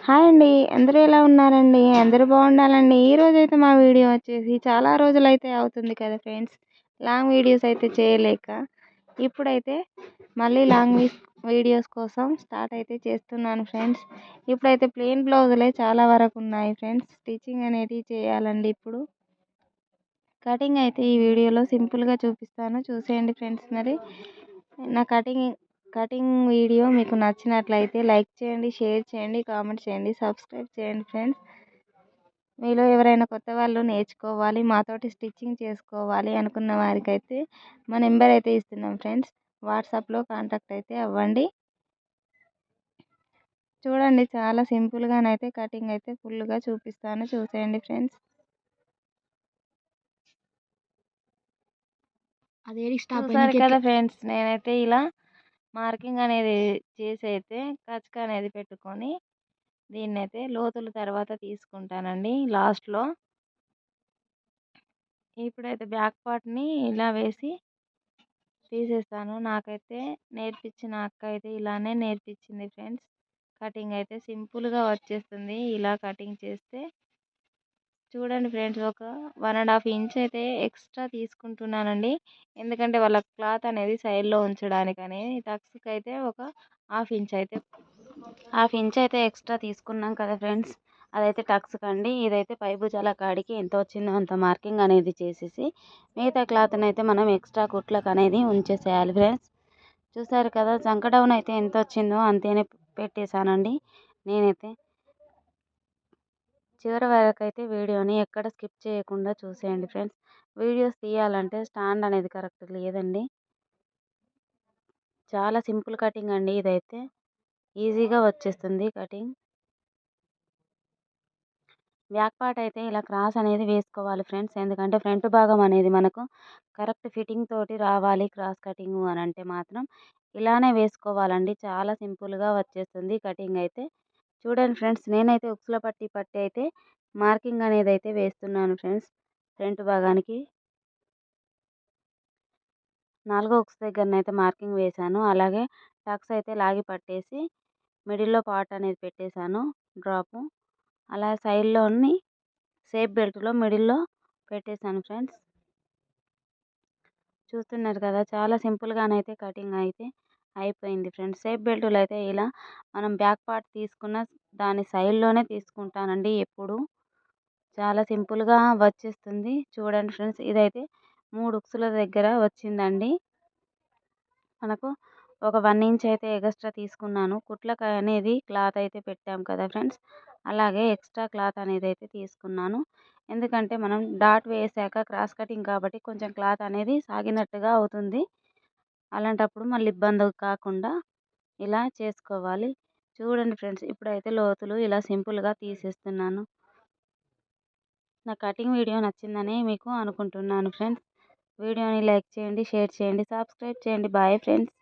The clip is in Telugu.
హాయ్ అండి. అందరూ ఎలా ఉన్నారండి? అందరూ బాగుండాలండి. ఈరోజైతే మా వీడియో వచ్చేసి చాలా రోజులైతే అవుతుంది కదా ఫ్రెండ్స్. లాంగ్ వీడియోస్ అయితే చేయలేక. ఇప్పుడైతే మళ్ళీ వీడియోస్ కోసం స్టార్ట్ అయితే చేస్తున్నాను ఫ్రెండ్స్. ఇప్పుడైతే ప్లెయిన్ బ్లౌజులే చాలా వరకు ఉన్నాయి ఫ్రెండ్స్. స్టిచ్చింగ్ అనేటివి చేయాలండి ఇప్పుడు. కటింగ్ అయితే ఈ వీడియోలో సింపుల్గా చూపిస్తాను, చూసేయండి ఫ్రెండ్స్. మరి నా కటింగ్ వీడియో మీకు నచ్చినట్లయితే లైక్ చేయండి, షేర్ చేయండి, కామెంట్ చేయండి, సబ్స్క్రైబ్ చేయండి ఫ్రెండ్స్. మీలో ఎవరైనా కొత్త వాళ్ళు నేర్చుకోవాలి, మాతోటి స్టిచ్చింగ్ చేసుకోవాలి అనుకున్న వారికైతే మా నెంబర్ అయితే ఇస్తున్నాం ఫ్రెండ్స్. వాట్సాప్లో కాంటాక్ట్ అయితే అవ్వండి. చూడండి, చాలా సింపుల్గానైతే కటింగ్ అయితే ఫుల్గా చూపిస్తాను, చూసేయండి ఫ్రెండ్స్. చూసారు కదా ఫ్రెండ్స్, నేనైతే ఇలా మార్కింగ్ అనేది చేసి అయితే కచక అనేది పెట్టుకొని దీన్నైతే లోతుల తర్వాత తీసుకుంటానండి లాస్ట్లో. ఇప్పుడైతే బ్యాక్ పార్ట్ని ఇలా వేసి తీసేస్తాను. నాకైతే నేర్పించిన అక్క అయితే ఇలానే నేర్పించింది ఫ్రెండ్స్. కటింగ్ అయితే సింపుల్గా వచ్చేస్తుంది ఇలా కటింగ్ చేస్తే. చూడండి ఫ్రెండ్స్, ఒక 1.5 ఇంచ్ అయితే ఎక్స్ట్రా తీసుకుంటున్నానండి. ఎందుకంటే వాళ్ళ క్లాత్ అనేది సైడ్లో ఉంచడానికని. టక్స్కి అయితే ఒక హాఫ్ ఇంచ్ అయితే ఎక్స్ట్రా తీసుకున్నాం కదా ఫ్రెండ్స్. అదైతే టక్స్ కండి. ఇదైతే పై భుజాల కాడికి ఎంత వచ్చిందో అంత మార్కింగ్ అనేది చేసేసి మిగతా క్లాత్ని అయితే మనం ఎక్స్ట్రా కుట్లకు అనేది ఉంచేసేయాలి ఫ్రెండ్స్. చూసారు కదా, చంక డౌన్ అయితే ఎంత వచ్చిందో అంతేనే పెట్టేశానండి నేనైతే. చివరి వరకు అయితే వీడియోని ఎక్కడ స్కిప్ చేయకుండా చూసేయండి ఫ్రెండ్స్. వీడియోస్ తీయాలంటే స్టాండ్ అనేది కరెక్ట్ లేదండి. చాలా సింపుల్ కటింగ్ అండి ఇదైతే. ఈజీగా వచ్చేస్తుంది కటింగ్. బ్యాక్ పార్ట్ అయితే ఇలా క్రాస్ అనేది వేసుకోవాలి ఫ్రెండ్స్. ఎందుకంటే ఫ్రంట్ భాగం అనేది మనకు కరెక్ట్ ఫిట్టింగ్ తోటి రావాలి. క్రాస్ కటింగ్ అని అంటే మాత్రం ఇలానే వేసుకోవాలండి. చాలా సింపుల్గా వచ్చేస్తుంది కటింగ్ అయితే. చూడండి ఫ్రెండ్స్, నేనైతే ఉక్సుల పట్టి అయితే మార్కింగ్ అనేది అయితే వేస్తున్నాను ఫ్రెండ్స్. ఫ్రంట్ భాగానికి 4వ ఉక్స్ దగ్గరనైతే మార్కింగ్ వేశాను. అలాగే టక్స్ అయితే లాగి పట్టేసి మిడిల్లో పార్ట్ అనేది పెట్టేశాను డ్రాపు. అలా సైడ్లోని సేఫ్ బెల్ట్లో మిడిల్లో పెట్టేశాను ఫ్రెండ్స్. చూస్తున్నారు కదా, చాలా సింపుల్గానైతే కటింగ్ అయితే అయిపోయింది ఫ్రెండ్స్. సేఫ్ బెల్టులు అయితే ఇలా మనం బ్యాక్ పార్ట్ తీసుకున్న దాని సైడ్లోనే తీసుకుంటానండి ఎప్పుడు. చాలా సింపుల్గా వచ్చేస్తుంది. చూడండి ఫ్రెండ్స్, ఇదైతే 3 ఉక్సుల దగ్గర వచ్చిందండి. మనకు ఒక 1 ఇంచ్ అయితే ఎగస్ట్రా తీసుకున్నాను. కుట్లకు అనేది క్లాత్ అయితే పెట్టాం కదా ఫ్రెండ్స్, అలాగే ఎక్స్ట్రా క్లాత్ అనేది అయితే తీసుకున్నాను. ఎందుకంటే మనం డాట్ వేసాక క్రాస్ కటింగ్ కాబట్టి కొంచెం క్లాత్ అనేది సాగినట్టుగా అవుతుంది. అలాంటప్పుడు మళ్ళీ ఇబ్బంది కాకుండా ఇలా చేసుకోవాలి. చూడండి ఫ్రెండ్స్, ఇప్పుడైతే లోతులు ఇలా సింపుల్గా తీసేస్తున్నాను. నా కటింగ్ వీడియో నచ్చిందని మీకు అనుకుంటున్నాను ఫ్రెండ్స్. వీడియోని లైక్ చేయండి, షేర్ చేయండి, సబ్స్క్రైబ్ చేయండి. Bye friends.